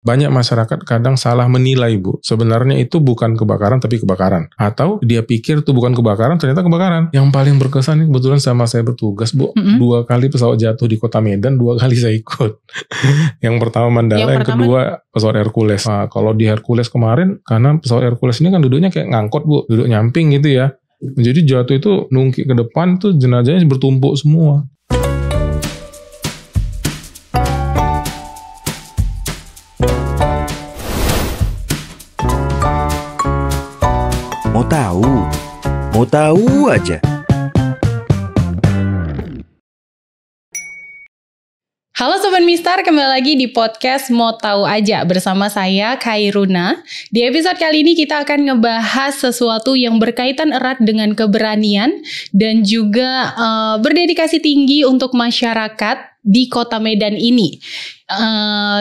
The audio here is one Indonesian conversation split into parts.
banyak masyarakat kadang salah menilai Bu. Sebenarnya itu bukan kebakaran tapi kebakaran. Atau dia pikir itu bukan kebakaran, ternyata kebakaran. Yang paling berkesan ini kebetulan sama saya bertugas Bu. 2 kali pesawat jatuh di kota Medan, 2 kali saya ikut. Yang pertama Mandala, yang kedua pesawat Hercules. Nah, kalau di Hercules kemarin, karena pesawat Hercules ini kan duduknya kayak ngangkot Bu. Duduk nyamping gitu ya. Jadi jatuh itu nungkik ke depan tuh jenazahnya bertumpuk semua. Mau tahu aja. Halo Sobat Mistar, kembali lagi di podcast Mau Tahu Aja bersama saya Khairuna. Di episode kali ini kita akan ngebahas sesuatu yang berkaitan erat dengan keberanian dan juga berdedikasi tinggi untuk masyarakat di Kota Medan ini.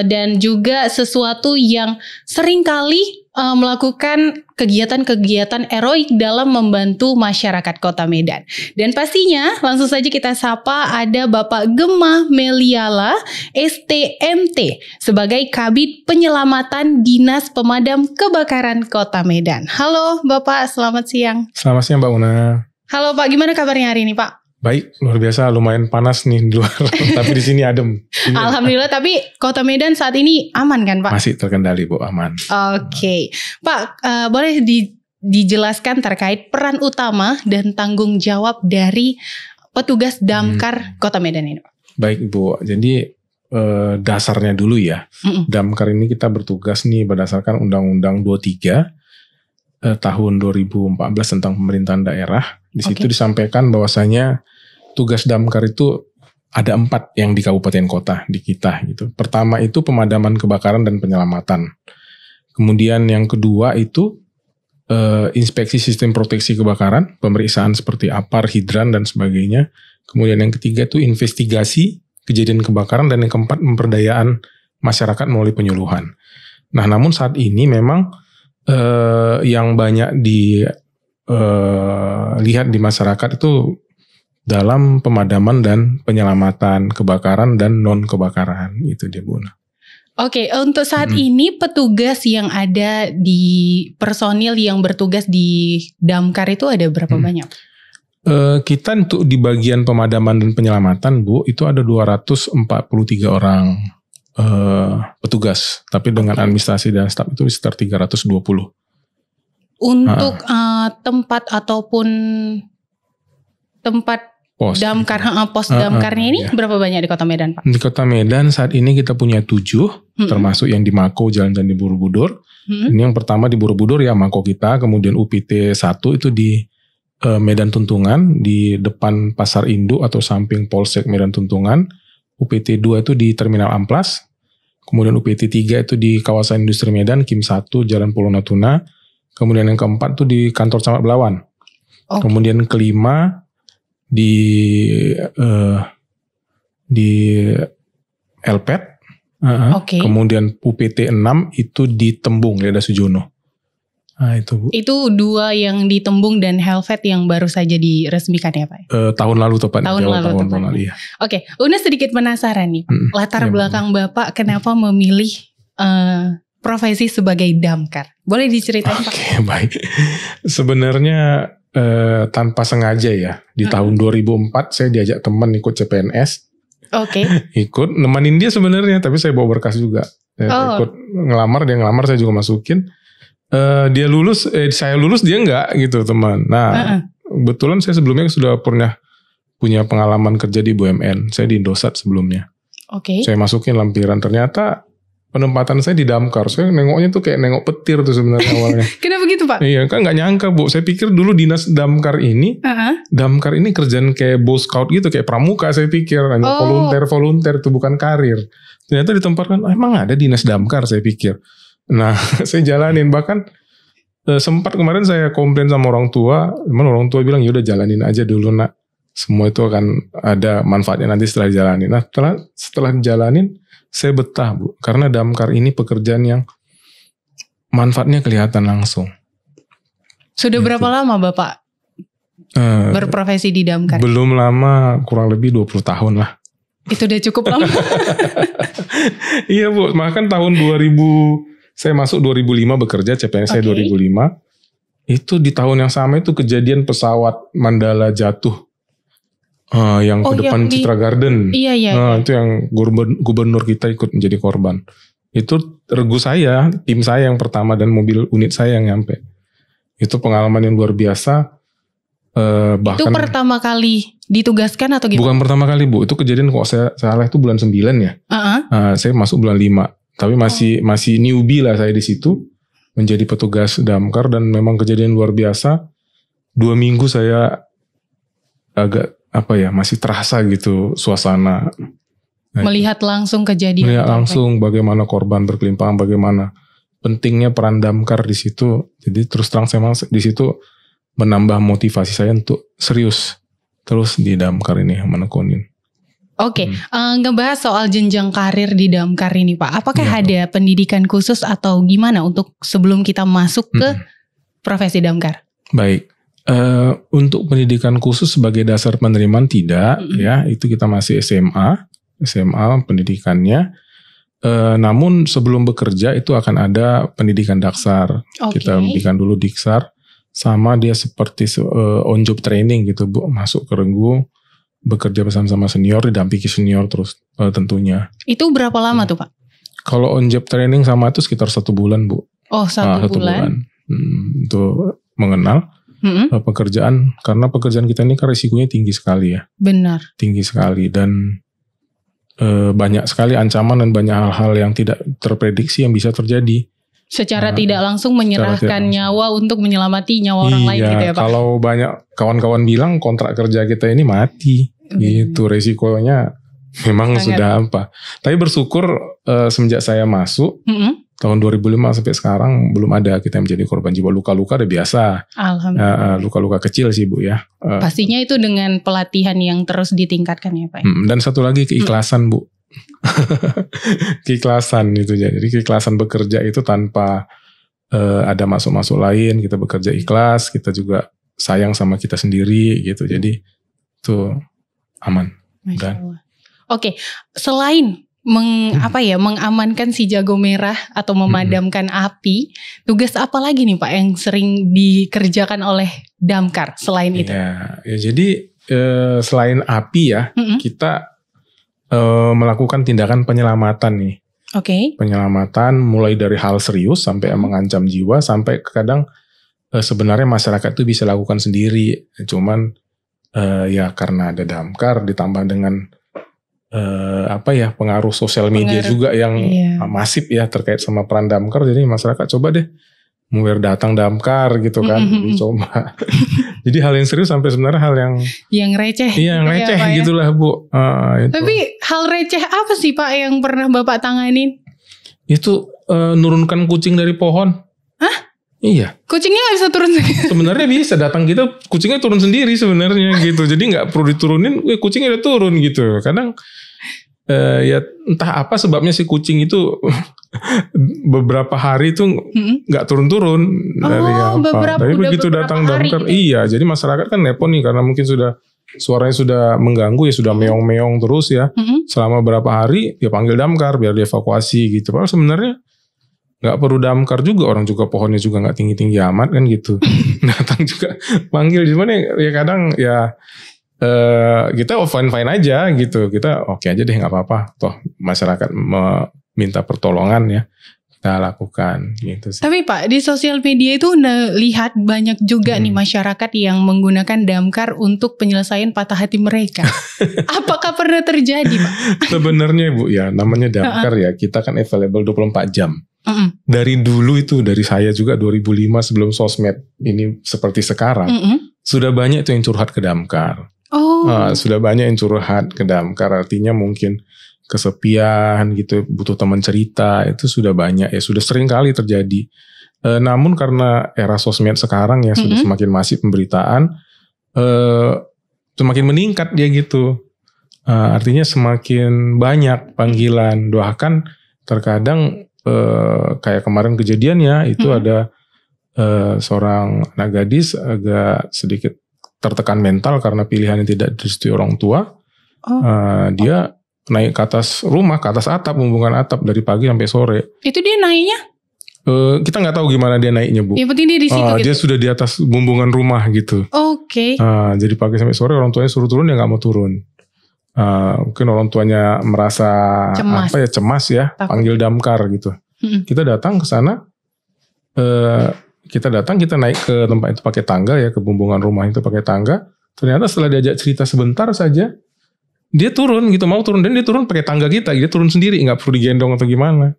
Dan juga sesuatu yang seringkali melakukan kegiatan-kegiatan heroik dalam membantu masyarakat Kota Medan. Dan pastinya langsung saja kita sapa ada Bapak Gemma Meliala STMT sebagai Kabid Penyelamatan Dinas Pemadam Kebakaran Kota Medan. Halo Bapak, selamat siang. Selamat siang Mbak Una. Halo Pak, gimana kabarnya hari ini Pak? Baik, luar biasa, lumayan panas nih di luar, tapi di sini adem. Alhamdulillah, tapi Kota Medan saat ini aman kan Pak? Masih terkendali Bu, aman. Oke. Pak, boleh dijelaskan terkait peran utama dan tanggung jawab dari petugas damkar Kota Medan ini? Baik Bu, jadi dasarnya dulu ya, damkar ini kita bertugas nih berdasarkan Undang-Undang 23 tahun 2014 tentang pemerintahan daerah. Di situ disampaikan bahwasanya tugas damkar itu ada 4 yang di kabupaten kota di kita gitu. Pertama itu pemadaman kebakaran dan penyelamatan. Kemudian yang kedua itu inspeksi sistem proteksi kebakaran, pemeriksaan seperti APAR, hidran dan sebagainya. Kemudian yang ketiga itu investigasi kejadian kebakaran dan yang keempat pemberdayaan masyarakat melalui penyuluhan. Nah, namun saat ini memang yang banyak lihat di masyarakat itu dalam pemadaman dan penyelamatan kebakaran dan non kebakaran, itu dia Bu. Oke, untuk saat ini petugas yang ada di personil yang bertugas di damkar itu ada berapa banyak? Kita untuk di bagian pemadaman dan penyelamatan Bu, itu ada 243 orang petugas, tapi dengan administrasi dan staf itu sekitar 320. Untuk tempat ataupun tempat pos damkar, pos damkarnya ini berapa banyak di Kota Medan Pak? Di Kota Medan saat ini kita punya 7, termasuk yang di Mako, Jalan Candi Borobudur. Ini yang pertama di Borobudur ya, Mako kita, kemudian UPT 1 itu di Medan Tuntungan, di depan Pasar Induk atau samping Polsek Medan Tuntungan. UPT 2 itu di Terminal Amplas. Kemudian UPT 3 itu di kawasan industri Medan, Kim 1, Jalan Pulau Natuna. Kemudian yang keempat itu di kantor Camat Belawan. Kemudian kelima di Elpet. Kemudian UPT 6 itu di Tembung, Leda Sujono. Nah, itu Bu. Itu 2 yang di Tembung dan Helvet yang baru saja diresmikan ya Pak? Tahun lalu tepatnya. Tahun lalu ya. Oke, Una sedikit penasaran nih Pak. Latar belakang Bapak kenapa memilih profesi sebagai damkar? Boleh diceritain Pak? Oke, baik. Sebenarnya tanpa sengaja ya. Di tahun 2004 saya diajak teman ikut CPNS. Ikut nemenin dia sebenarnya, tapi saya bawa berkas juga. Ikut ngelamar, dia ngelamar, saya juga masukin. Dia lulus, saya lulus, dia enggak gitu teman. Nah, kebetulan saya sebelumnya sudah pernah punya pengalaman kerja di BUMN. Saya di Indosat sebelumnya. Saya masukin lampiran, ternyata penempatan saya di damkar. Saya nengoknya tuh kayak nengok petir tuh sebenarnya awalnya. Kenapa gitu Pak? Iya kan nggak nyangka Bu. Saya pikir dulu dinas damkar ini, damkar ini kerjaan kayak Boy Scout gitu, kayak pramuka saya pikir. Hanya volunteer itu bukan karir. Ternyata ditempatkan, emang ada dinas damkar saya pikir. Nah saya jalanin. Bahkan sempat kemarin saya komplain sama orang tua. Orang tua bilang ya udah jalanin aja dulu nak. Semua itu akan ada manfaatnya nanti setelah jalanin. Nah setelah jalanin, saya betah Bu, karena damkar ini pekerjaan yang manfaatnya kelihatan langsung. Sudah berapa lama Bapak berprofesi di damkar? Belum lama, kurang lebih 20 tahun lah. Itu udah cukup lama. Iya Bu, bahkan tahun 2000 saya masuk 2005 bekerja, CPNS saya 2005. Itu di tahun yang sama itu kejadian pesawat Mandala jatuh. Yang ke depan Citra Garden. Iya. Itu yang gubernur kita ikut menjadi korban. Itu regu saya, tim saya yang pertama dan mobil unit saya yang nyampe. Itu pengalaman yang luar biasa. Bahkan itu pertama kali ditugaskan atau gimana? Bukan pertama kali Bu, itu kejadian kok saya salah itu bulan 9 ya. Saya masuk bulan 5, tapi masih newbie lah saya di situ menjadi petugas damkar dan memang kejadian luar biasa. 2 minggu saya agak masih terasa gitu suasana. Melihat langsung kejadian. Melihat langsung bagaimana korban berkelimpahan, bagaimana pentingnya peran damkar di situ. Jadi terus terang saya di situ menambah motivasi saya untuk serius terus di damkar ini menekunin. Oke, ngebahas soal jenjang karir di damkar ini Pak. Apakah ada pendidikan khusus atau gimana untuk sebelum kita masuk ke profesi damkar? Baik. Untuk pendidikan khusus sebagai dasar penerimaan tidak, ya itu kita masih SMA pendidikannya. Namun sebelum bekerja itu akan ada pendidikan daksar. Kita pendidikan dulu diksar, sama dia seperti on job training gitu Bu, masuk ke regu, bekerja bersama senior, didampingi senior terus tentunya. Itu berapa lama tuh Pak? Kalau on job training sama itu sekitar 1 bulan Bu. Oh 1 bulan. Untuk mengenal pekerjaan, karena pekerjaan kita ini kan risikonya tinggi sekali ya. Benar. Tinggi sekali dan banyak sekali ancaman dan banyak hal-hal yang tidak terprediksi yang bisa terjadi. Secara tidak langsung menyerahkan nyawa untuk menyelamati nyawa orang lain gitu ya Pak. Kalau banyak kawan-kawan bilang kontrak kerja kita ini mati, gitu resikonya memang sudah apa. Tapi bersyukur semenjak saya masuk tahun 2005 sampai sekarang belum ada kita menjadi korban jiwa. Luka-luka udah biasa. Alhamdulillah. Luka-luka kecil sih Bu ya. Pastinya itu dengan pelatihan yang terus ditingkatkan ya Pak. Dan satu lagi keikhlasan Bu. Keikhlasan itu. Jadi keikhlasan bekerja itu tanpa ada masuk-masuk lain. Kita bekerja ikhlas. Kita juga sayang sama kita sendiri gitu. Jadi itu aman. Masya Allah. Oke, selain mengamankan si jago merah atau memadamkan api, tugas apa lagi nih Pak yang sering dikerjakan oleh damkar selain itu? Ya jadi selain api ya, kita melakukan tindakan penyelamatan nih. Penyelamatan mulai dari hal serius sampai mengancam jiwa, sampai kadang sebenarnya masyarakat itu bisa lakukan sendiri, cuman ya karena ada damkar ditambah dengan pengaruh sosial media juga yang masif ya terkait sama peran damkar, jadi masyarakat coba deh mulai datang damkar gitu kan, dicoba. Jadi hal yang serius sampai sebenarnya hal yang receh. Iya, yang receh ya, gitulah Bu. Itu. Tapi hal receh apa sih Pak yang pernah Bapak tanganin? Itu nurunkan kucing dari pohon. Hah? Iya. Kucingnya nggak bisa turun sendiri? Sebenarnya bisa, datang kita kucingnya turun sendiri sebenarnya gitu. Jadi nggak perlu diturunin, kucingnya udah turun gitu. Kadang ya entah apa sebabnya si kucing itu beberapa hari itu nggak turun-turun dari apa. Tapi begitu datang damkar, iya. Jadi masyarakat kan nepon nih karena mungkin suaranya sudah mengganggu ya, sudah meong-meong terus ya. Selama berapa hari dia panggil damkar biar dievakuasi gitu. Padahal sebenarnya nggak perlu damkar juga, orang juga pohonnya juga nggak tinggi-tinggi amat kan gitu. Datang juga panggil, cuman ya kadang ya kita fine-fine aja gitu, kita oke aja deh nggak apa-apa, toh masyarakat meminta pertolongan ya kita lakukan gitu sih. Tapi Pak, di sosial media itu udah lihat banyak juga nih masyarakat yang menggunakan damkar untuk penyelesaian patah hati mereka. Apakah pernah terjadi Pak? Sebenarnya Bu ya, namanya damkar ya, kita kan available 24 jam. Dari dulu itu, dari saya juga 2005 sebelum sosmed ini seperti sekarang, sudah banyak itu yang curhat ke damkar. Sudah banyak yang curhat ke damkar, artinya mungkin kesepian gitu, butuh teman cerita, itu sudah banyak ya, sudah sering kali terjadi. Namun karena era sosmed sekarang ya sudah semakin masif pemberitaan, semakin meningkat dia gitu. Artinya semakin banyak panggilan, bahkan terkadang kayak kemarin kejadiannya itu ada seorang anak gadis agak sedikit tertekan mental karena pilihan yang tidak direstui orang tua. Dia naik ke atas rumah, ke atas atap, bumbungan atap dari pagi sampai sore. Itu dia naiknya? Kita nggak tahu gimana dia naiknya, Bu. Yang penting dia di situ gitu. Dia sudah di atas bumbungan rumah gitu. Oke. Jadi pagi sampai sore orang tuanya suruh turun, dia nggak mau turun. Mungkin orang tuanya merasa cemas ya, takut. Panggil damkar gitu. Kita datang ke sana, kita naik ke tempat itu pakai tangga ya, ke bumbungan rumah itu pakai tangga. Ternyata setelah diajak cerita sebentar saja, dia turun gitu, mau turun, dan dia turun pakai tangga kita, dia turun sendiri, nggak perlu digendong atau gimana.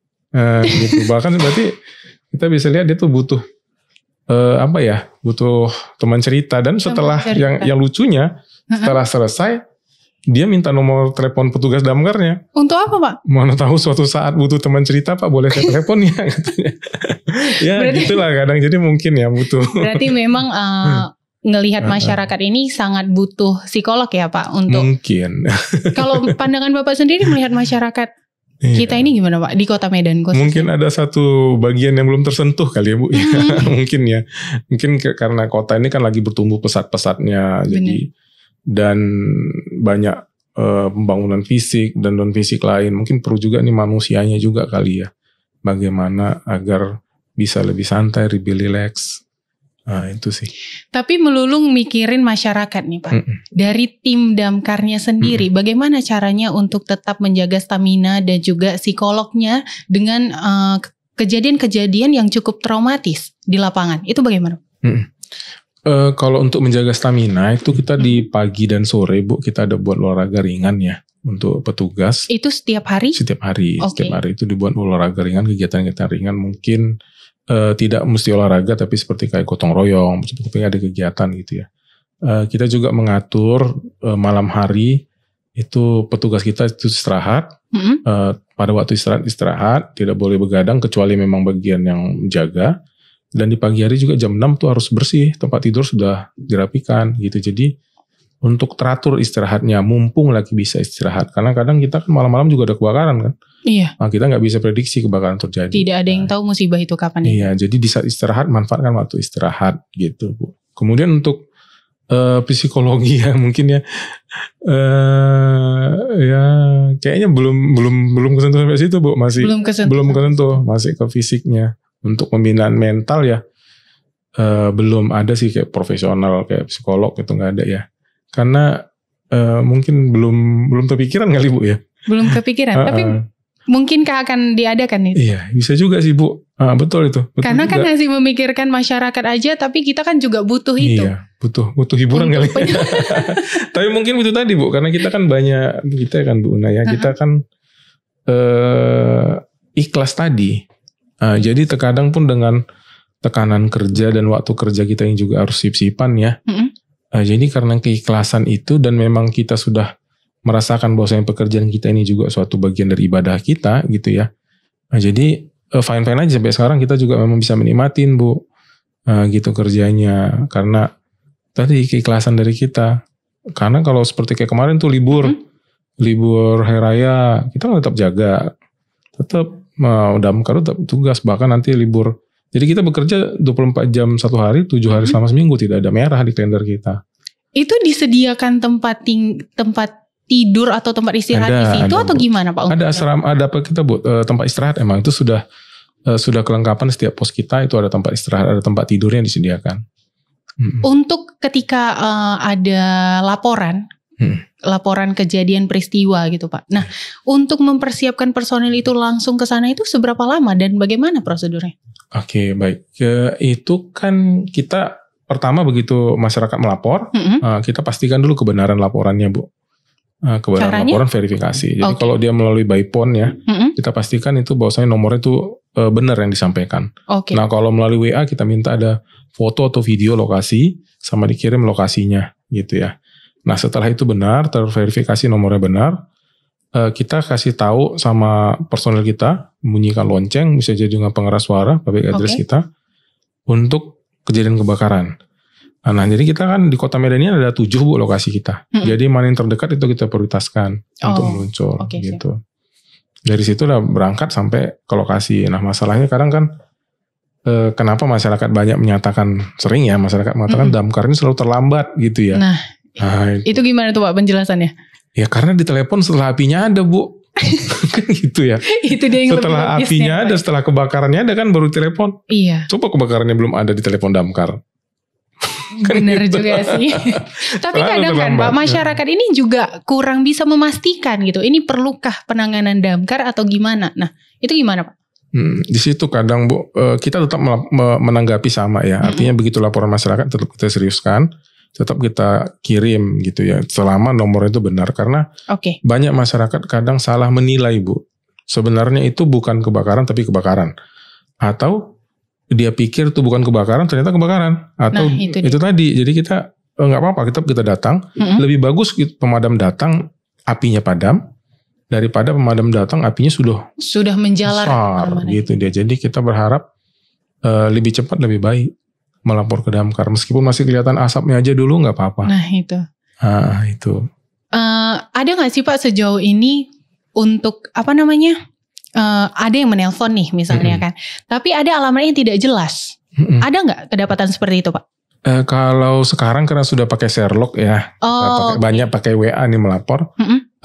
Gitu. Bahkan berarti kita bisa lihat dia tuh butuh butuh teman cerita. Dan setelah yang lucunya, setelah selesai, dia minta nomor telepon petugas damkarnya. Untuk apa, Pak? Mana tahu suatu saat butuh teman cerita, Pak, boleh saya teleponnya katanya. Ya berarti, gitulah kadang, jadi mungkin ya butuh. Berarti memang ngelihat masyarakat ini sangat butuh psikolog ya, Pak, untuk. Mungkin. Kalau pandangan Bapak sendiri melihat masyarakat kita ini gimana, Pak, di Kota Medan khususnya? Mungkin ada satu bagian yang belum tersentuh kali ya, Bu. Mungkin ya. Mungkin karena kota ini kan lagi bertumbuh pesat-pesatnya. Jadi dan banyak pembangunan fisik dan non fisik lain. Mungkin perlu juga nih manusianya juga kali ya. Bagaimana agar bisa lebih santai, lebih relax. Nah, itu sih. Tapi melulu mikirin masyarakat nih, Pak. Dari tim damkarnya sendiri, bagaimana caranya untuk tetap menjaga stamina dan juga psikolognya dengan kejadian-kejadian yang cukup traumatis di lapangan? Itu bagaimana? Kalau untuk menjaga stamina itu kita di pagi dan sore, Bu, kita ada buat olahraga ringan ya untuk petugas. Itu setiap hari? Setiap hari. Okay. Setiap hari itu dibuat olahraga ringan, kegiatan-kegiatan ringan. Mungkin tidak mesti olahraga, tapi seperti kayak gotong royong, seperti ada kegiatan gitu ya. Kita juga mengatur malam hari itu petugas kita itu istirahat. Pada waktu istirahat tidak boleh begadang kecuali memang bagian yang menjaga. Dan di pagi hari juga jam 6 tuh harus bersih, tempat tidur sudah dirapikan gitu. Jadi untuk teratur istirahatnya, mumpung lagi bisa istirahat. Karena kadang kita kan malam-malam juga ada kebakaran kan. Iya. Nah, kita nggak bisa prediksi kebakaran terjadi. Tidak ada yang tahu musibah itu kapan. Iya, jadi di saat istirahat manfaatkan waktu istirahat gitu, Bu. Kemudian untuk psikologi ya mungkin ya, ya kayaknya belum kesentuh sampai situ, Bu. Masih belum kesentuh, masih ke fisiknya. Untuk pembinaan mental ya belum ada sih kayak profesional kayak psikolog itu nggak ada ya, karena mungkin belum terpikiran kali, Bu ya. Belum kepikiran, tapi mungkinkah akan diadakan itu? Iya, bisa juga sih, Bu. Betul itu. Betul karena juga. Kan masih memikirkan masyarakat aja, tapi kita kan juga butuh itu. Iya, butuh hiburan kali. Tapi mungkin itu tadi, Bu, karena kita kan banyak, kita kan Bu Una ya, kita kan ikhlas tadi. Jadi terkadang pun dengan tekanan kerja dan waktu kerja kita yang juga harus sip-sipan ya. Jadi karena keikhlasan itu dan memang kita sudah merasakan bahwa pekerjaan kita ini juga suatu bagian dari ibadah kita gitu ya. Jadi fine-fine aja sampai sekarang kita juga memang bisa menikmatin, Bu, gitu kerjanya. Karena tadi keikhlasan dari kita. Karena kalau seperti kayak kemarin tuh libur hari raya, kita kan tetap jaga. Tetap damkar tetap tugas, bahkan nanti libur. Jadi kita bekerja 24 jam satu hari, 7 hari selama seminggu, tidak ada merah di kalender kita. Itu disediakan tempat tidur atau tempat istirahat di situ atau gimana, Pak? Ada asrama, ada apa kita, Bu, tempat istirahat emang itu sudah kelengkapan setiap pos kita itu ada tempat istirahat, ada tempat tidur yang disediakan. Untuk ketika ada laporan kejadian peristiwa gitu, Pak. Nah, untuk mempersiapkan personil itu langsung ke sana itu seberapa lama dan bagaimana prosedurnya? Oke, baik. Itu kan kita pertama begitu masyarakat melapor, kita pastikan dulu kebenaran laporannya, Bu. Kebenaran laporan verifikasi. Jadi kalau dia melalui by phone ya, kita pastikan itu bahwasanya nomornya itu benar yang disampaikan. Nah, kalau melalui WA kita minta ada foto atau video lokasi sama dikirim lokasinya gitu ya. Nah, setelah itu benar, terverifikasi nomornya benar, kita kasih tahu sama personel kita, bunyikan lonceng, bisa jadi dengan pengeras suara, public address kita, untuk kejadian kebakaran. Nah, jadi kita kan di Kota Medan ini ada 7, Bu, lokasi kita. Jadi mana yang terdekat itu kita prioritaskan untuk meluncur gitu. Dari situ udah berangkat sampai ke lokasi. Nah, masalahnya kadang kan kenapa masyarakat banyak menyatakan, sering ya masyarakat mengatakan damkar ini selalu terlambat gitu ya. Nah, itu gimana tuh, Pak, penjelasannya? Ya karena di telepon setelah apinya ada Bu. Kan gitu ya. Itu dia yang setelah lebih apinya ada, setelah kebakarannya ada kan baru telepon. Iya. Coba kebakarannya belum ada di telepon damkar. Kan bener gitu juga sih. Tapi kadang kan Pak, masyarakat ini juga kurang bisa memastikan gitu. Ini perlukah penanganan damkar atau gimana? Nah itu gimana Pak? Di situ kadang Bu, kita tetap menanggapi sama ya. Artinya begitu laporan masyarakat tetap kita seriuskan. Tetap kita kirim gitu ya. Selama nomor itu benar. Karena banyak masyarakat kadang salah menilai Bu. Sebenarnya itu bukan kebakaran tapi kebakaran. Atau dia pikir itu bukan kebakaran ternyata kebakaran. Atau itu tadi. Jadi kita nggak apa-apa kita datang. Lebih bagus pemadam datang apinya padam. Daripada pemadam datang apinya sudah menjalar besar, gitu dia. Jadi kita berharap lebih cepat lebih baik melapor ke damkar, meskipun masih kelihatan asapnya aja dulu nggak apa-apa. Nah itu. Ada nggak sih Pak sejauh ini untuk ada yang menelpon nih misalnya kan, tapi ada alamatnya yang tidak jelas. Ada nggak kedapatan seperti itu Pak? Kalau sekarang karena sudah pakai Sherlock ya, banyak pakai WA nih melapor.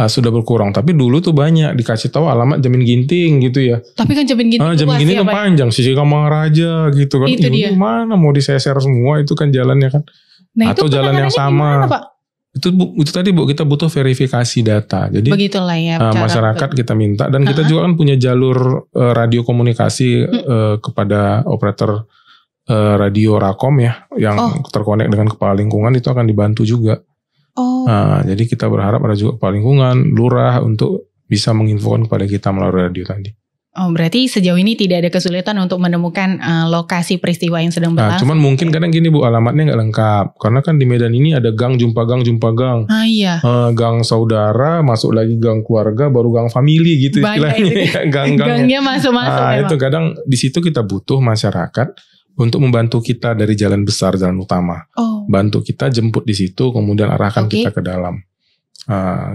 Sudah berkurang, tapi dulu tuh banyak dikasih tahu alamat Jamin Ginting gitu ya. Tapi kan Jamin Ginting Jamin Ginting kan panjang, Sisi Kamangaraja gitu kan. Itu dia. Mana mau diseser semua itu kan jalannya kan. Nah, atau jalan yang sama. Gimana, Pak? Itu tadi Bu, kita butuh verifikasi data. Jadi begitulah ya. Masyarakat kita minta dan kita juga kan punya jalur radio komunikasi kepada operator radio Rakom ya, yang terkonek dengan kepala lingkungan itu akan dibantu juga. Jadi kita berharap ada juga kepala lingkungan, lurah untuk bisa menginfokan kepada kita melalui radio tadi. Berarti sejauh ini tidak ada kesulitan untuk menemukan lokasi peristiwa yang sedang berlangsung. Cuman mungkin kadang gini Bu, alamatnya nggak lengkap. Karena kan di Medan ini ada gang, jumpa gang. Iya. Gang saudara, masuk lagi gang keluarga, baru gang family gitu istilahnya. Gangnya masuk-masuk. Itu kadang di situ kita butuh masyarakat untuk membantu kita dari jalan besar, jalan utama. Bantu kita jemput di situ, kemudian arahkan kita ke dalam.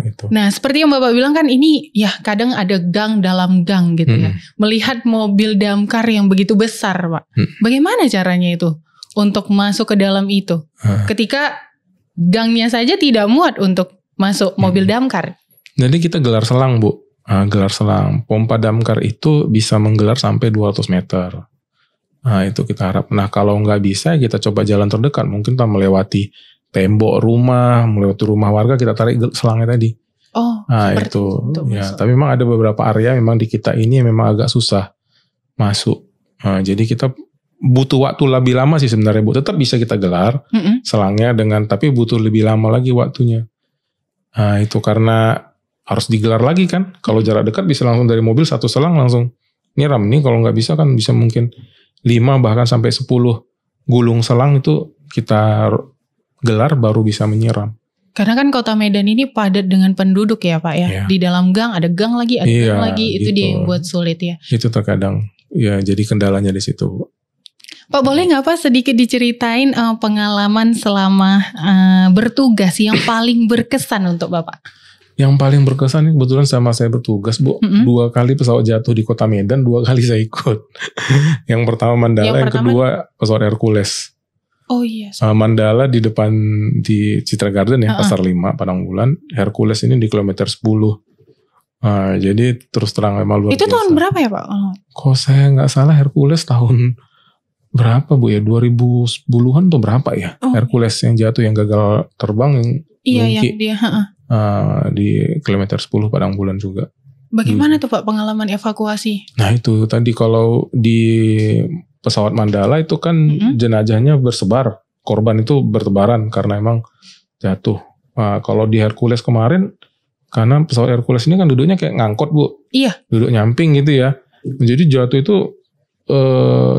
Itu. Nah, seperti yang Bapak bilang kan ini ya kadang ada gang dalam gang gitu ya. Melihat mobil damkar yang begitu besar Pak. Bagaimana caranya itu untuk masuk ke dalam itu? Ketika gangnya saja tidak muat untuk masuk mobil damkar. Jadi kita gelar selang Bu. Gelar selang. Pompa damkar itu bisa menggelar sampai 200 meter. Itu kita harap. Nah kalau nggak bisa kita coba jalan terdekat. Mungkin kita melewati tembok rumah, melewati rumah warga, kita tarik selangnya tadi. Itu. Ya, tapi memang ada beberapa area memang di kita ini memang agak susah masuk. Jadi kita butuh waktu lebih lama sih sebenarnya Bu. Tetap bisa kita gelar selangnya tapi butuh lebih lama lagi waktunya. Itu karena harus digelar lagi kan. Kalau jarak dekat bisa langsung dari mobil satu selang langsung nyiram. Nih kalau nggak bisa kan bisa mungkin 5 bahkan sampai 10 gulung selang itu kita gelar baru bisa menyiram. Karena kan kota Medan ini padat dengan penduduk ya Pak ya. Di dalam gang ada gang lagi, ada gang lagi. Itu dia yang buat sulit ya. Itu terkadang ya jadi kendalanya di situ. Pak boleh nggak Pak sedikit diceritain pengalaman selama bertugas yang paling berkesan untuk Bapak? Yang paling berkesan ini kebetulan sama saya bertugas Bu. 2 kali pesawat jatuh di kota Medan, 2 kali saya ikut. Yang pertama Mandala, yang kedua pesawat Hercules. Mandala di depan di Citra Garden ya, Pasar 5 Padang Bulan. Hercules ini di kilometer 10. Jadi terus terang memang luar biasa. Itu tahun berapa ya Pak? Kok saya nggak salah Hercules tahun berapa Bu ya? 2010-an atau berapa ya? Hercules yang jatuh, yang gagal terbang, yang dia di kilometer 10 Padang Bulan juga. Bagaimana tuh Pak pengalaman evakuasi? Nah itu tadi kalau di pesawat Mandala itu kan jenazahnya bersebar, korban itu bertebaran karena emang jatuh. Kalau di Hercules kemarin, karena pesawat Hercules ini kan duduknya kayak ngangkot Bu. Iya. Duduk nyamping gitu ya. Jadi jatuh itu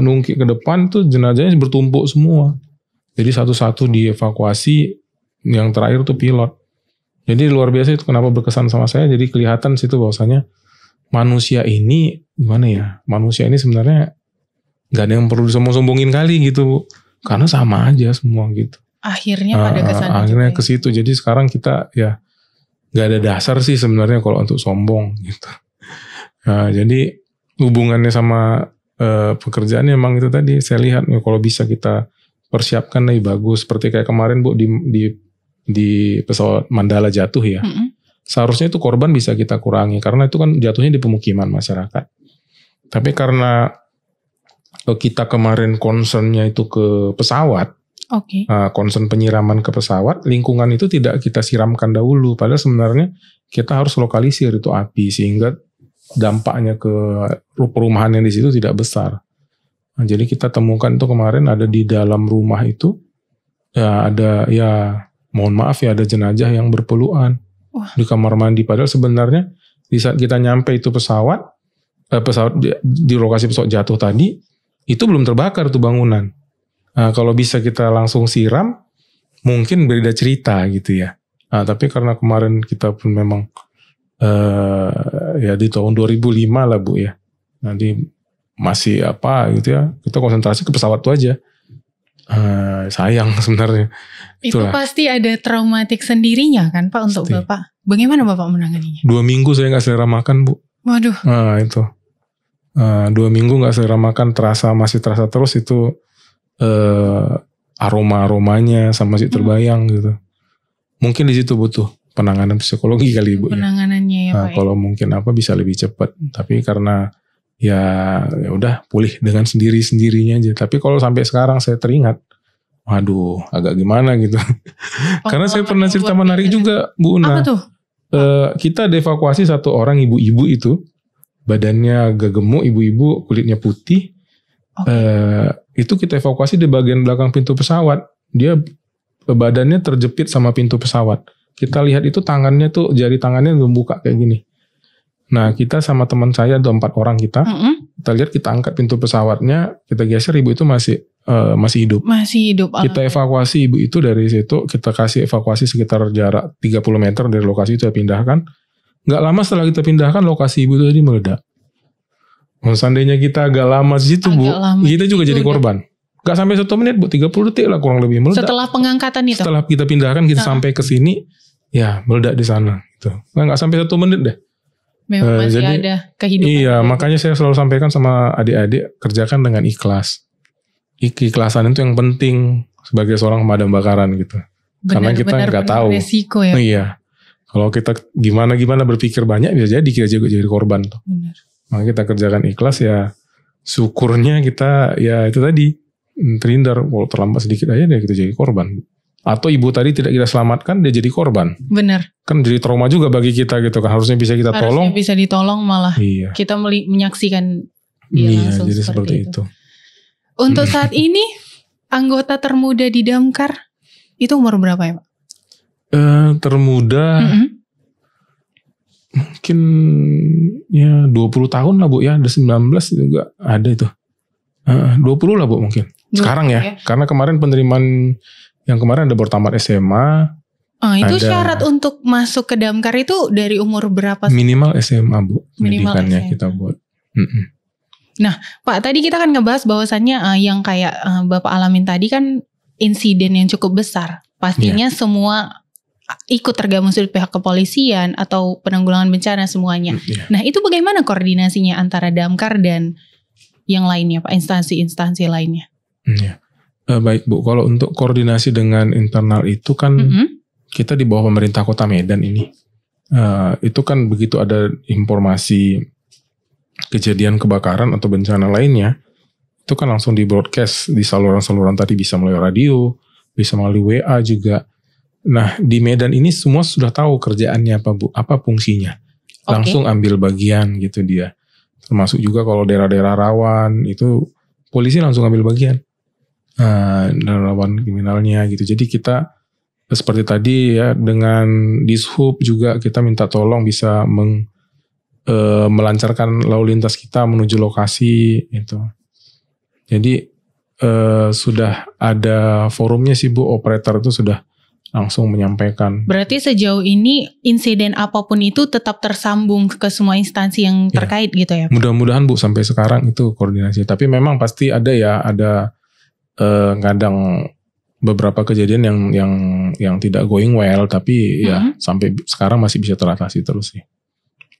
nungkik ke depan tuh jenazahnya bertumpuk semua. Jadi satu-satu dievakuasi, yang terakhir tuh pilot. Jadi luar biasa itu kenapa berkesan sama saya. Jadi kelihatan situ bahwasanya manusia ini gimana ya? Manusia ini sebenarnya gak ada yang perlu disombong-sombongin kali gitu. Karena sama aja semua gitu. Akhirnya pada kesan akhirnya ke situ. Jadi sekarang kita ya gak ada dasar sih sebenarnya kalau untuk sombong gitu. Jadi hubungannya sama pekerjaannya emang itu tadi saya lihat kalau bisa kita persiapkan lebih bagus. Seperti kayak kemarin Bu di pesawat Mandala jatuh ya. seharusnya itu korban bisa kita kurangi karena itu kan jatuhnya di pemukiman masyarakat. Tapi karena kita kemarin concernnya itu ke pesawat, concern penyiraman ke pesawat, lingkungan itu tidak kita siramkan dahulu. Padahal sebenarnya kita harus lokalisir itu api sehingga dampaknya ke perumahan yang di situ tidak besar. Nah, jadi kita temukan itu kemarin ada di dalam rumah itu ya ada mohon maaf ya ada jenazah yang berpelukan di kamar mandi. Padahal sebenarnya di saat kita nyampe itu pesawat di lokasi pesawat jatuh tadi itu belum terbakar tuh bangunan. Nah, kalau bisa kita langsung siram mungkin beda cerita gitu ya. Nah, tapi karena kemarin kita pun memang ya di tahun 2005 lah Bu ya. Nanti masih apa gitu ya. Kita konsentrasi ke pesawat itu aja. Sayang sebenarnya. Itu pasti ada traumatik sendirinya kan Pak untuk Bapak. Bagaimana Bapak menanganinya? 2 minggu saya gak selera makan Bu. Waduh. Nah itu. 2 minggu gak selera makan masih terasa terus itu aromanya sama masih terbayang gitu. Mungkin di situ butuh penanganan psikologi kali Ibu. Penanganannya ya Pak. Kalau mungkin bisa lebih cepat. Tapi karena ya udah pulih dengan sendirinya aja. Tapi kalau sampai sekarang saya teringat, waduh agak gimana gitu. Karena saya pernah cerita menarik juga Bu Una. Apa tuh? Kita dievakuasi 1 orang ibu-ibu itu, badannya agak gemuk, ibu-ibu kulitnya putih. Itu kita evakuasi di bagian belakang pintu pesawat. Dia badannya terjepit sama pintu pesawat. Kita lihat itu tangannya tuh, jari tangannya membuka kayak gini. Nah kita sama teman saya ada 4 orang kita. Kita lihat, kita angkat pintu pesawatnya, kita geser, ibu itu masih hidup. Masih hidup. Kita evakuasi ibu itu dari situ, kita kasih evakuasi sekitar jarak 30 meter dari lokasi itu, pindahkan. Gak lama setelah kita pindahkan, lokasi ibu itu tadi meledak. Seandainya kita agak lama di situ Bu, kita juga jadi korban. Gak sampai 1 menit Bu, 30 detik lah kurang lebih meledak. Setelah pengangkatan itu? Setelah kita pindahkan, kita sampai ke sini, ya meledak di sana. Gitu. Gak sampai 1 menit deh. Memang masih jadi, ada kehidupan. Iya, makanya saya selalu sampaikan sama adik-adik, kerjakan dengan ikhlas. Keikhlasan itu yang penting sebagai seorang pemadam kebakaran gitu. Karena kita nggak tahu. Resiko ya. Iya. Kalau kita gimana berpikir banyak, bisa jadi kita juga jadi korban tuh. Benar. Maka kita kerjakan ikhlas ya. Syukurnya kita ya itu tadi terhindar. Kalau terlambat sedikit aja dia kita jadi korban. Atau ibu tadi tidak kita selamatkan, dia jadi korban. Benar. Kan jadi trauma juga bagi kita gitu kan. Harusnya bisa kita tolong. Harusnya bisa ditolong malah. Iya. Kita menyaksikan dia langsung jadi seperti itu. Untuk saat ini anggota termuda di Damkar itu umur berapa ya Pak? Termuda mungkin ya 20 tahun lah Bu ya. Ada 19 juga ada itu. 20 lah Bu mungkin. Sekarang ya. Karena kemarin penerimaan yang kemarin ada baru tamat SMA. Itu syarat untuk masuk ke Damkar itu dari umur berapa? Minimal SMA Bu. Pendidikannya kita buat. Nah Pak, tadi kita kan ngebahas bahwasannya yang kayak Bapak alamin tadi kan insiden yang cukup besar. Pastinya semua ikut tergabung dari pihak kepolisian atau penanggulangan bencana semuanya. Nah itu bagaimana koordinasinya antara Damkar dan yang lainnya Pak, instansi-instansi lainnya? Baik Bu, kalau untuk koordinasi dengan internal itu kan kita di bawah pemerintah Kota Medan ini. Itu kan begitu ada informasi kejadian kebakaran atau bencana lainnya, itu kan langsung di broadcast di saluran-saluran tadi, bisa melalui radio, bisa melalui WA juga. Nah di Medan ini semua sudah tahu kerjaannya apa Bu, apa fungsinya. Langsung ambil bagian gitu dia. Termasuk juga kalau daerah-daerah rawan itu polisi langsung ambil bagian. Lawan kriminalnya gitu. Jadi kita seperti tadi ya dengan Dishub juga kita minta tolong bisa melancarkan lalu lintas kita menuju lokasi itu. Jadi sudah ada forumnya sih Bu, operator itu sudah langsung menyampaikan. Berarti sejauh ini insiden apapun itu tetap tersambung ke semua instansi yang terkait gitu ya? Mudah-mudahan Bu sampai sekarang itu koordinasi. Tapi memang pasti ada kadang beberapa kejadian yang tidak going well, tapi ya sampai sekarang masih bisa teratasi terus sih.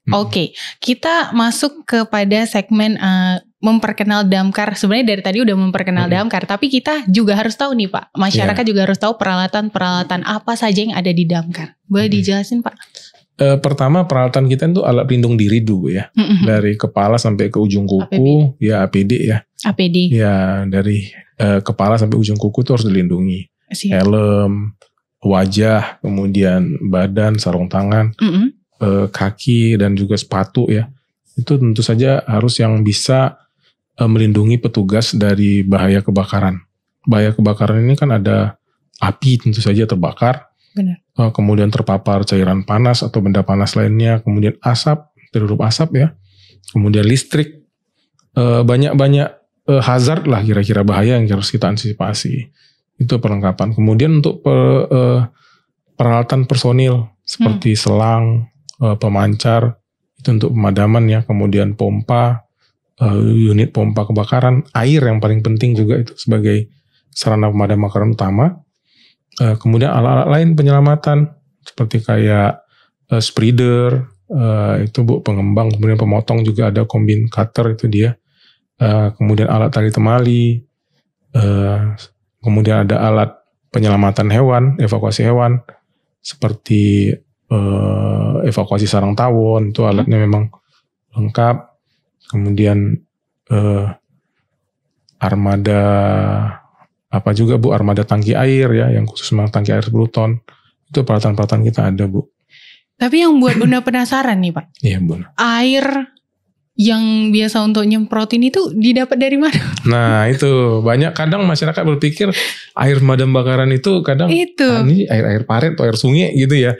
Oke, kita masuk kepada segmen memperkenal Damkar. Sebenarnya dari tadi udah memperkenal Damkar, tapi kita juga harus tahu nih Pak, masyarakat juga harus tahu peralatan-peralatan apa saja yang ada di Damkar. Boleh dijelasin Pak? pertama peralatan kita itu alat pelindung diri dulu ya. Dari kepala sampai ke ujung kuku, ya APD ya. APD. Ya dari kepala sampai ujung kuku itu harus dilindungi. Helm, wajah, kemudian badan, sarung tangan, kaki dan juga sepatu ya. Itu tentu saja harus yang bisa melindungi petugas dari bahaya kebakaran. Bahaya kebakaran ini kan ada api tentu saja terbakar. Benar. Kemudian terpapar cairan panas atau benda panas lainnya, kemudian asap, terhirup asap ya, kemudian listrik, banyak hazard lah kira-kira bahaya yang harus kita antisipasi. Itu perlengkapan. Kemudian untuk peralatan personil seperti selang, pemancar, itu untuk pemadaman ya, kemudian pompa, unit pompa kebakaran, air yang paling penting juga itu sebagai sarana pemadam kebakaran utama. Kemudian alat-alat lain penyelamatan seperti kayak spreader, itu Bu, pengembang, kemudian pemotong juga ada combine cutter itu dia. Kemudian alat tali temali, kemudian ada alat penyelamatan hewan, evakuasi hewan seperti evakuasi sarang tawon, itu alatnya memang lengkap. Kemudian armada apa juga Bu, armada tangki air ya, yang khusus memang tangki air 10 ton. Itu peralatan-peralatan kita ada Bu. Tapi yang buat Bunda penasaran nih Pak. Iya Bu. Air yang biasa untuk nyemprotin itu didapat dari mana? Nah itu banyak kadang masyarakat berpikir air pemadam kebakaran itu kadang ini air parit atau air sungai gitu ya.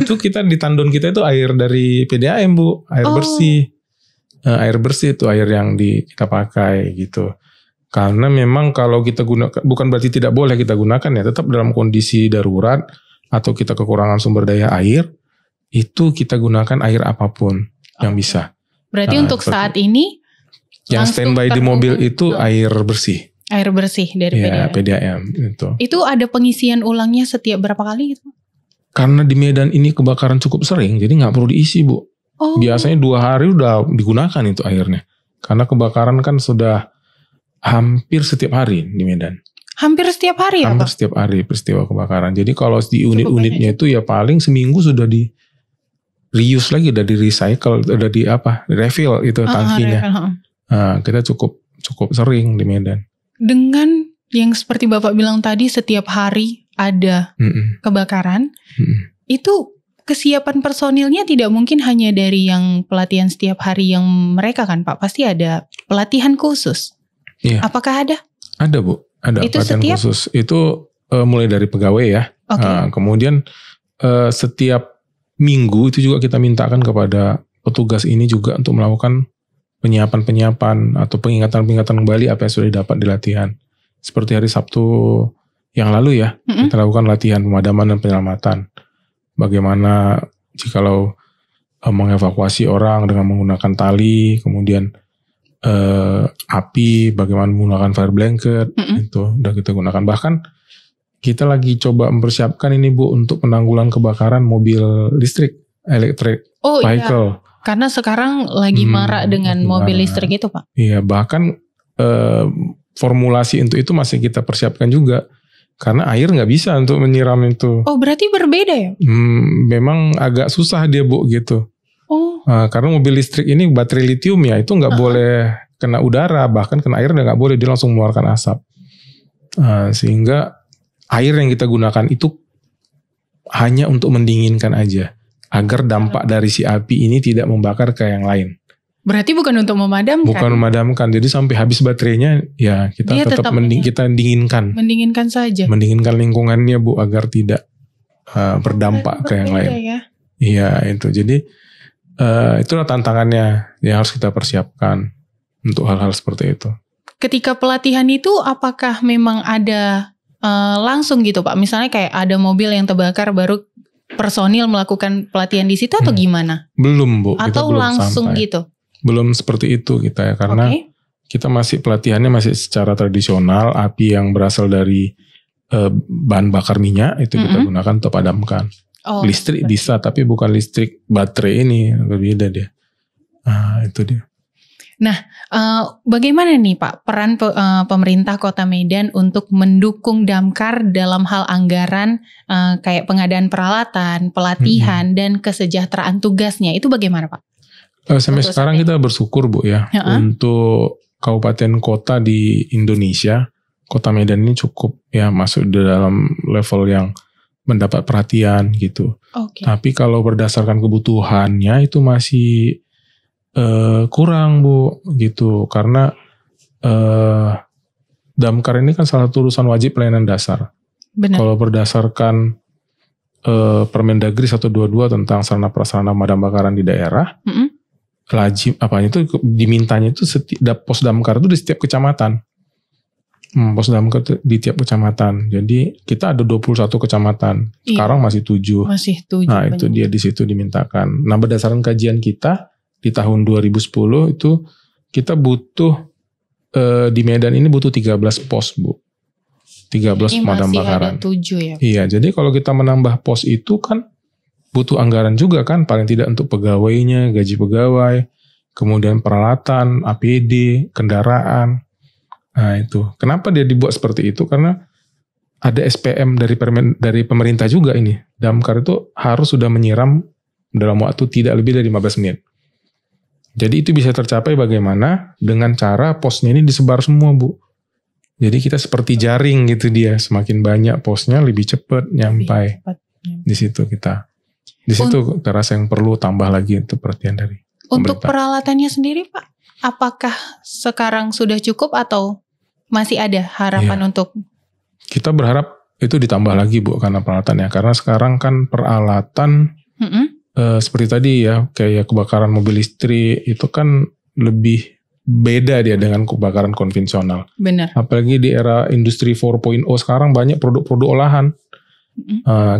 Itu kita di tandon kita itu air dari PDAM Bu, air bersih. Air bersih itu air yang kita pakai gitu. Karena memang kalau kita gunakan, bukan berarti tidak boleh kita gunakan ya, tetap dalam kondisi darurat atau kita kekurangan sumber daya air, itu kita gunakan air apapun yang bisa. Berarti untuk saat ini yang standby di mobil itu air bersih. Air bersih dari PDAM itu. Itu ada pengisian ulangnya setiap berapa kali gitu? Karena di Medan ini kebakaran cukup sering, jadi nggak perlu diisi Bu. Biasanya 2 hari udah digunakan itu airnya. Karena kebakaran kan sudah hampir setiap hari di Medan. Hampir setiap hari ya Pak? Hampir setiap hari peristiwa kebakaran. Jadi kalau di unit-unitnya itu ya paling seminggu sudah di reuse lagi, udah di recycle, udah di refill itu tangkinya. Nah, kita cukup sering di Medan. Dengan yang seperti Bapak bilang tadi setiap hari ada kebakaran, itu kesiapan personilnya tidak mungkin hanya dari yang pelatihan setiap hari yang mereka kan Pak, pasti ada pelatihan khusus. Iya. Apakah ada? Ada Bu, ada itu pelatihan khusus. Itu mulai dari pegawai ya. Kemudian setiap minggu itu juga kita mintakan kepada petugas ini juga untuk melakukan penyiapan atau pengingatan kembali apa yang sudah didapat di latihan. Seperti hari Sabtu yang lalu ya, kita lakukan latihan pemadaman dan penyelamatan. Bagaimana jikalau mengevakuasi orang dengan menggunakan tali, kemudian api, bagaimana menggunakan fire blanket, itu udah kita gunakan. Bahkan kita lagi coba mempersiapkan ini Bu untuk penanggulangan kebakaran mobil listrik, electric vehicle. Iya. Karena sekarang lagi marak dengan mobil listrik itu Pak. Iya, bahkan formulasi untuk itu masih kita persiapkan juga. Karena air nggak bisa untuk menyiram itu. Oh berarti berbeda ya? Memang agak susah dia Bu gitu. Karena mobil listrik ini baterai litium ya, itu nggak boleh kena udara, bahkan kena air nggak boleh, dia langsung mengeluarkan asap. Sehingga air yang kita gunakan itu hanya untuk mendinginkan aja, agar dampak dari si api ini tidak membakar ke yang lain. Berarti bukan untuk memadamkan? Bukan memadamkan, jadi sampai habis baterainya ya kita tetap kita dinginkan. Mendinginkan saja. Mendinginkan lingkungannya Bu, agar tidak berdampak ke yang lain. Ya? Iya itu, jadi itulah tantangannya yang harus kita persiapkan untuk hal-hal seperti itu. Ketika pelatihan itu apakah memang ada langsung gitu Pak? Misalnya kayak ada mobil yang terbakar baru personil melakukan pelatihan di situ atau gimana? Belum Bu. Atau belum langsung sampai. Gitu? Belum seperti itu kita ya, karena kita masih pelatihannya masih secara tradisional, api yang berasal dari bahan bakar minyak itu kita gunakan untuk padamkan. Listrik bisa, tapi bukan listrik baterai ini, berbeda dia. Itu dia. Bagaimana nih Pak peran pemerintah Kota Medan untuk mendukung Damkar dalam hal anggaran kayak pengadaan peralatan, pelatihan, dan kesejahteraan tugasnya itu bagaimana Pak? Sampai sekarang kita bersyukur Bu ya, untuk kabupaten kota di Indonesia, Kota Medan ini cukup ya masuk di dalam level yang mendapat perhatian gitu. Tapi kalau berdasarkan kebutuhannya itu masih kurang Bu gitu, karena Damkar ini kan salah satu urusan wajib pelayanan dasar. Benar. Kalau berdasarkan Permendagri 122 tentang sarana prasarana pemadam kebakaran di daerah, wajib itu dimintanya itu pos damkar itu di setiap kecamatan. Pos damkar di tiap kecamatan. Jadi kita ada 21 kecamatan. Sekarang masih 7. Masih 7. Nah, itu dia di situ dimintakan. Nah, berdasarkan kajian kita di tahun 2010 itu kita butuh di Medan ini butuh 13 pos, Bu. 13 pemadam kebakaran. Ada 7 ya. Iya, jadi kalau kita menambah pos itu kan butuh anggaran juga kan, paling tidak untuk pegawainya, gaji pegawai, kemudian peralatan, APD, kendaraan. Nah, itu. Kenapa dia dibuat seperti itu? Karena ada SPM dari pemerintah juga ini. Damkar itu harus sudah menyiram dalam waktu tidak lebih dari 15 menit. Jadi itu bisa tercapai bagaimana? Dengan cara posnya ini disebar semua, Bu. Jadi kita seperti jaring gitu dia. Semakin banyak posnya lebih cepat nyampai. Di situ kita. Di situ terasa yang perlu tambah lagi untuk perhatian dari pemerintah. Untuk peralatannya sendiri Pak, apakah sekarang sudah cukup atau masih ada harapan untuk? Kita berharap itu ditambah lagi Bu karena peralatannya. Karena sekarang kan peralatan seperti tadi ya, kayak kebakaran mobil listrik itu kan lebih beda dia dengan kebakaran konvensional. Benar. Apalagi di era industri 4.0 sekarang banyak produk-produk olahan.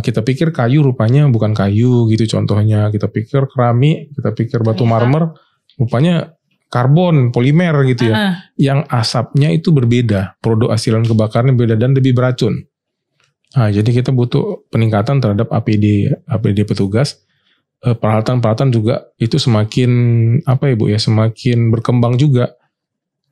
Kita pikir kayu rupanya bukan kayu gitu contohnya. Kita pikir keramik, kita pikir batu marmer, rupanya karbon, polimer gitu ya. Yang asapnya itu berbeda. Produk hasilan kebakaran beda dan lebih beracun. Jadi kita butuh peningkatan terhadap APD petugas. Peralatan-peralatan juga itu semakin semakin berkembang juga.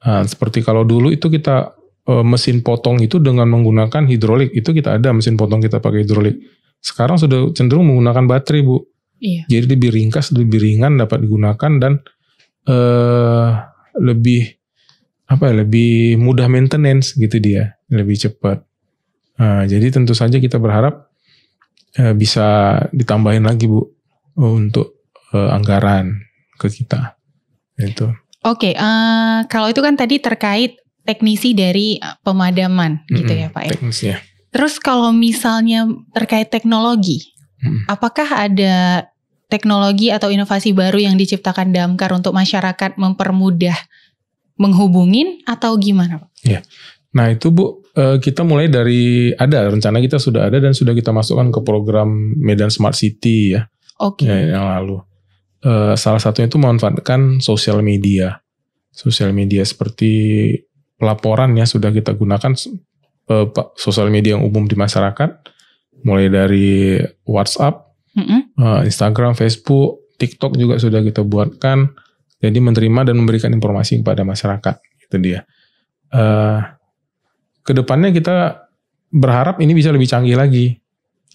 Seperti kalau dulu itu kita mesin potong itu dengan menggunakan hidrolik, itu kita ada mesin potong kita pakai hidrolik. Sekarang sudah cenderung menggunakan baterai Bu. Iya. Jadi lebih ringkas, lebih ringan dapat digunakan dan lebih mudah maintenance gitu dia, lebih cepat. Jadi tentu saja kita berharap bisa ditambahin lagi Bu untuk anggaran ke kita. Itu. Oke, kalau itu kan tadi terkait teknisi dari pemadaman gitu ya Pak ya. Teknisnya. Terus kalau misalnya terkait teknologi, apakah ada teknologi atau inovasi baru yang diciptakan Damkar untuk masyarakat mempermudah menghubungin atau gimana Pak? Ya. Nah itu Bu, kita mulai dari rencana kita sudah ada dan sudah kita masukkan ke program Medan Smart City ya. Yang lalu. Salah satunya itu memanfaatkan sosial media. Sosial media seperti pelaporan ya sudah kita gunakan sosial media yang umum di masyarakat. Mulai dari WhatsApp, Instagram, Facebook, TikTok juga sudah kita buatkan. Jadi menerima dan memberikan informasi kepada masyarakat. Itu dia. Kedepannya kita berharap ini bisa lebih canggih lagi.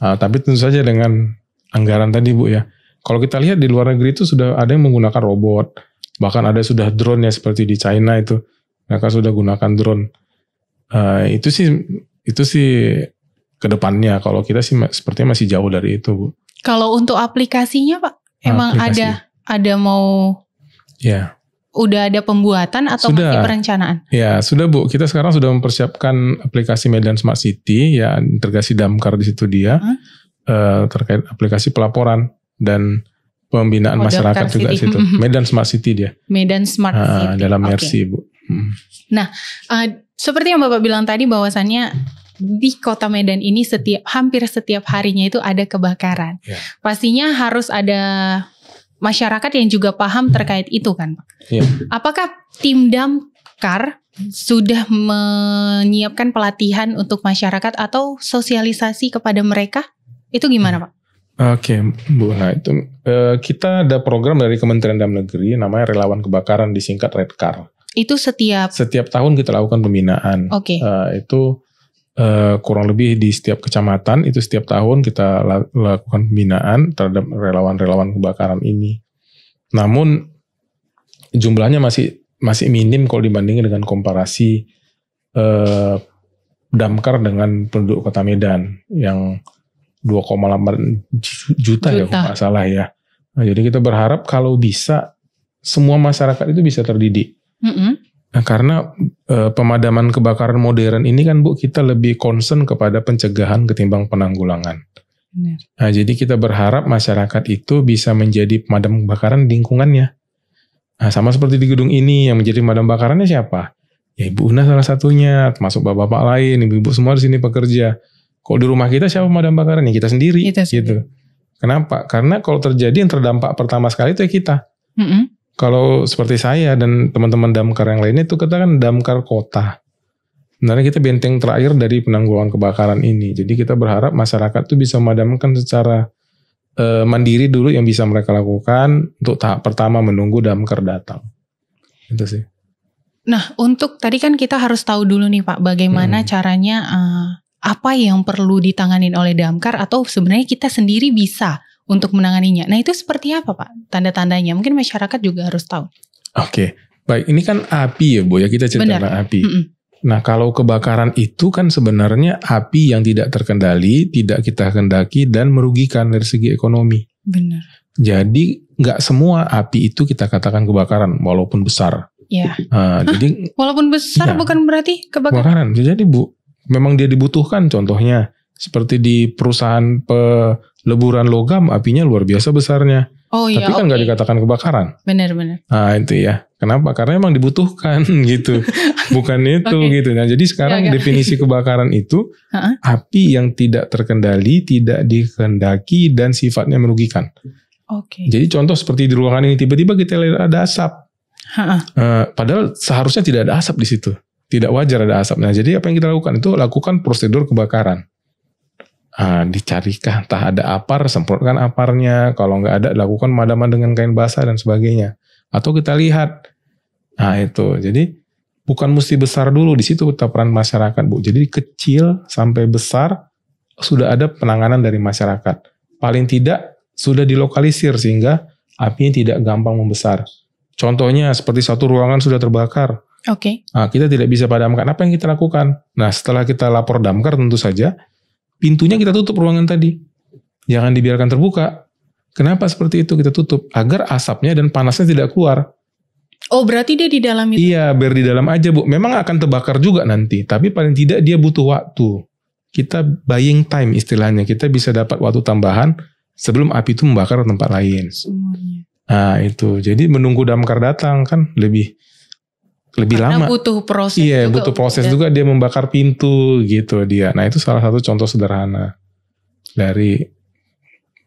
Tapi tentu saja dengan anggaran tadi Bu ya. Kalau kita lihat di luar negeri itu sudah ada yang menggunakan robot. Bahkan ada sudah drone ya seperti di China itu. Mereka sudah gunakan drone. Itu sih kedepannya. Kalau kita sih sepertinya masih jauh dari itu Bu. Kalau untuk aplikasinya Pak, emang ada mau? Ya. Udah ada pembuatan atau masih perencanaan? Ya sudah Bu. Kita sekarang sudah mempersiapkan aplikasi Medan Smart City ya, integrasi Damkar di situ dia. Terkait aplikasi pelaporan dan pembinaan masyarakat juga di situ. Medan Smart City dia. Medan Smart City. Dalam Mercy Bu. Nah, seperti yang Bapak bilang tadi bahwasannya di Kota Medan ini hampir setiap harinya itu ada kebakaran. Yeah. Pastinya harus ada masyarakat yang juga paham terkait itu kan Pak. Yeah. Apakah tim Damkar sudah menyiapkan pelatihan untuk masyarakat atau sosialisasi kepada mereka? Itu gimana Pak? Oke, Bu. Nah itu kita ada program dari Kementerian Dalam Negeri namanya Relawan Kebakaran, disingkat Redkar. Itu setiap tahun kita lakukan pembinaan. Oke. Itu kurang lebih di setiap kecamatan itu setiap tahun kita lakukan pembinaan terhadap relawan-relawan kebakaran ini. Namun jumlahnya masih minim kalau dibandingin dengan komparasi damkar dengan penduduk Kota Medan yang 2,8 juta ya kalau nggak salah ya. Nah, jadi kita berharap kalau bisa semua masyarakat itu bisa terdidik. Nah, karena pemadaman kebakaran modern ini kan Bu, kita lebih concern kepada pencegahan ketimbang penanggulangan. Benar. Nah, jadi kita berharap masyarakat itu bisa menjadi pemadam kebakaran di lingkungannya. Nah, sama seperti di gedung ini yang menjadi pemadam kebakarannya siapa? Ya Ibu Una salah satunya, termasuk bapak-bapak lain, ibu-ibu semua di sini pekerja. Kalau di rumah kita siapa pemadam kebakaran? Ya kita sendiri. Gitu. Kenapa? Karena kalau terjadi yang terdampak pertama sekali itu ya kita. Kalau seperti saya dan teman-teman damkar yang lainnya itu kita kan damkar kota. Sebenarnya kita benteng terakhir dari penanggulangan kebakaran ini. Jadi kita berharap masyarakat itu bisa memadamkan secara mandiri dulu yang bisa mereka lakukan untuk tahap pertama menunggu damkar datang. Itu sih. Nah, untuk tadi kan kita harus tahu dulu nih Pak, bagaimana caranya apa yang perlu ditanganin oleh damkar atau sebenarnya kita sendiri bisa untuk menanganinya. Nah, itu seperti apa Pak? Tanda-tandanya mungkin masyarakat juga harus tahu. Oke. Baik, ini kan api ya Bu ya, kita cerita tentang api. Nah, kalau kebakaran itu kan sebenarnya api yang tidak terkendali, tidak kita kendaki dan merugikan dari segi ekonomi. Benar. Jadi nggak semua api itu kita katakan kebakaran walaupun besar. Ya. Jadi walaupun besar bukan berarti kebakaran. Jadi Bu, memang dia dibutuhkan. Contohnya seperti di perusahaan peleburan logam, apinya luar biasa besarnya. Oh iya. Tapi kan nggak dikatakan kebakaran. Benar-benar. Nah itu ya. Kenapa? Karena emang dibutuhkan gitu. Bukan itu gitu. Nah jadi sekarang definisi kebakaran itu api yang tidak terkendali, tidak dikehendaki dan sifatnya merugikan. Jadi contoh seperti di ruangan ini tiba-tiba kita lihat ada asap. Padahal seharusnya tidak ada asap di situ. Tidak wajar ada asap. Nah jadi apa yang kita lakukan itu lakukan prosedur kebakaran. Dicarikah entah ada apar, semprotkan aparnya. Kalau nggak ada lakukan pemadaman dengan kain basah dan sebagainya. Atau kita lihat. Nah itu. Jadi bukan mesti besar dulu, di situ kita peran masyarakat Bu. Jadi kecil sampai besar sudah ada penanganan dari masyarakat. Paling tidak sudah dilokalisir sehingga apinya tidak gampang membesar. Contohnya seperti satu ruangan sudah terbakar. Nah, kita tidak bisa padamkan. Apa yang kita lakukan? Nah setelah kita lapor damkar tentu saja pintunya kita tutup ruangan tadi. Jangan dibiarkan terbuka. Kenapa seperti itu kita tutup? Agar asapnya dan panasnya tidak keluar. Oh berarti dia di dalam itu? Iya, biar di dalam aja Bu. Memang akan terbakar juga nanti. Tapi paling tidak dia butuh waktu. Kita buying time istilahnya. Kita bisa dapat waktu tambahan sebelum api itu membakar tempat lain. Semuanya. Nah itu. Jadi menunggu damkar datang kan lebih lama. Butuh proses juga. Iya, butuh proses juga dia membakar pintu gitu dia. Nah itu salah satu contoh sederhana dari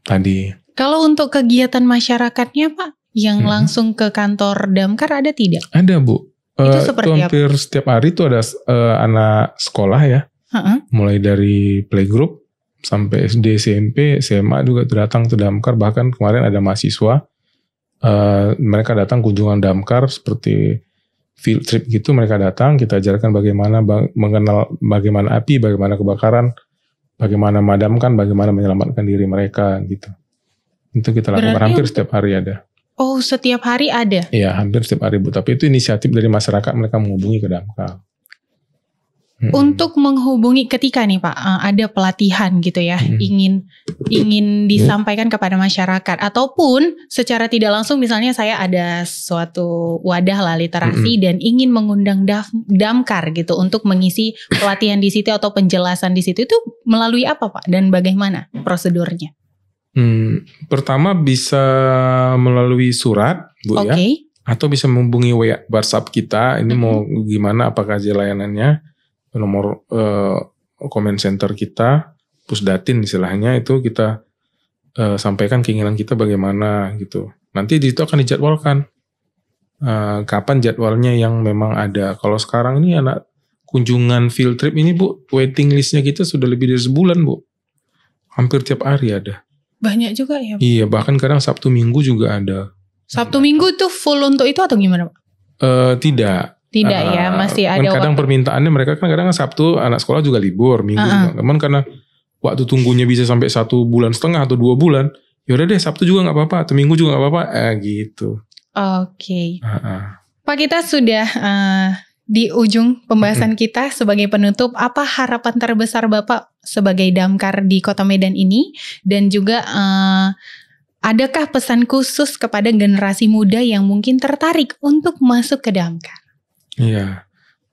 tadi. Kalau untuk kegiatan masyarakatnya Pak, yang langsung ke kantor damkar ada tidak? Ada Bu. Itu seperti hampir apa? Setiap hari itu ada anak sekolah ya. Mulai dari playgroup sampai SD, SMP, SMA juga datang ke damkar. Bahkan kemarin ada mahasiswa. Mereka datang kunjungan damkar seperti field trip gitu, mereka datang, kita ajarkan bagaimana mengenal bagaimana api, bagaimana kebakaran, bagaimana memadamkan, bagaimana menyelamatkan diri mereka gitu. Itu kita lakukan hampir setiap hari ada. Oh, setiap hari ada? Iya, hampir setiap hari Bu. Tapi itu inisiatif dari masyarakat, mereka menghubungi ke damkar. Untuk menghubungi ketika nih Pak ada pelatihan gitu ya, ingin disampaikan kepada masyarakat ataupun secara tidak langsung misalnya saya ada suatu wadah lah literasi dan ingin mengundang damkar gitu untuk mengisi pelatihan di situ atau penjelasan di situ, itu melalui apa Pak dan bagaimana prosedurnya? Pertama bisa melalui surat Bu ya, atau bisa menghubungi WhatsApp kita. Ini mau gimana, apakah aja layanannya? Nomor comment center kita, Pusdatin istilahnya, itu kita sampaikan keinginan kita bagaimana gitu. Nanti di situ akan dijadwalkan kapan jadwalnya yang memang ada. Kalau sekarang ini anak kunjungan field trip ini Bu, waiting listnya kita sudah lebih dari sebulan Bu. Hampir tiap hari ada. Banyak juga ya. Iya, bahkan kadang Sabtu Minggu juga ada. Sabtu Minggu tuh full untuk itu atau gimana Pak? Tidak. Tidak ya, masih ada kadang waktu. Permintaannya mereka kan kadang Sabtu anak sekolah juga libur, Minggu juga. Cuman karena waktu tunggunya bisa sampai 1,5 bulan atau 2 bulan, yaudah deh Sabtu juga nggak apa-apa, atau Minggu juga nggak apa-apa, gitu. Oke. Pak, kita sudah di ujung pembahasan kita. Sebagai penutup, apa harapan terbesar Bapak sebagai Damkar di Kota Medan ini? Dan juga adakah pesan khusus kepada generasi muda yang mungkin tertarik untuk masuk ke Damkar? Iya,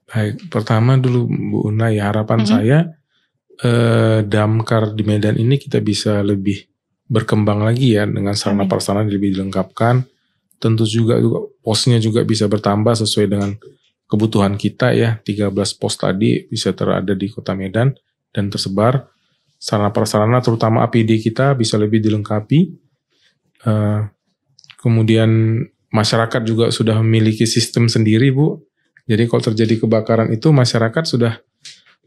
baik. Pertama dulu Bu Una, ya harapan saya Damkar di Medan ini kita bisa lebih berkembang lagi ya, dengan sarana prasarana lebih dilengkapkan. Tentu juga posnya juga bisa bertambah sesuai dengan kebutuhan kita ya. 13 pos tadi bisa terada di Kota Medan dan tersebar. Sarana prasarana terutama APD kita bisa lebih dilengkapi. Kemudian masyarakat juga sudah memiliki sistem sendiri Bu. Jadi kalau terjadi kebakaran itu masyarakat sudah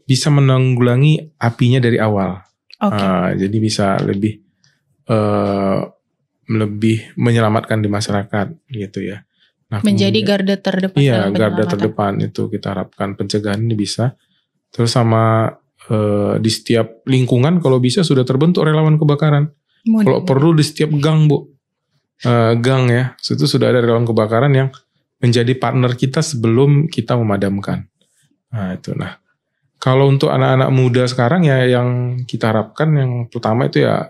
bisa menanggulangi apinya dari awal. Jadi bisa lebih menyelamatkan di masyarakat gitu ya. Nah, menjadi garda terdepan. Iya, garda terdepan itu kita harapkan pencegahan ini bisa. Terus sama di setiap lingkungan kalau bisa sudah terbentuk relawan kebakaran. Kalau perlu di setiap gang Bu, gang ya, itu sudah ada relawan kebakaran yang menjadi partner kita sebelum kita memadamkan. Nah itu. Nah kalau untuk anak-anak muda sekarang ya yang kita harapkan yang pertama itu ya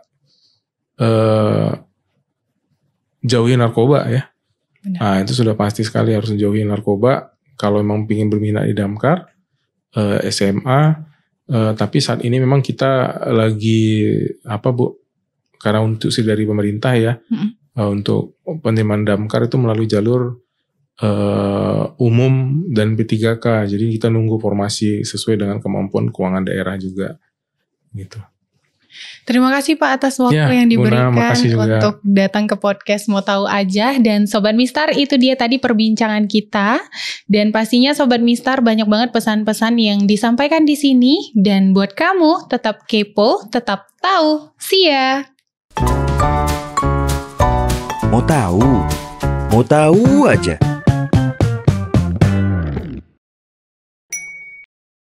jauhi narkoba ya. Benar. Nah itu sudah pasti sekali harus jauhi narkoba. Kalau memang ingin berminat di Damkar, SMA, tapi saat ini memang kita lagi Bu? Karena untuk dari pemerintah ya, untuk penerimaan Damkar itu melalui jalur umum dan P3K. Jadi kita nunggu formasi sesuai dengan kemampuan keuangan daerah juga, gitu. Terima kasih Pak atas waktu yang diberikan untuk datang ke podcast Mau Tahu Aja. Dan Sobat Mistar, itu dia tadi perbincangan kita. Dan pastinya Sobat Mistar banyak banget pesan-pesan yang disampaikan di sini. Dan buat kamu tetap kepo, tetap tahu. See ya. Mau tahu aja.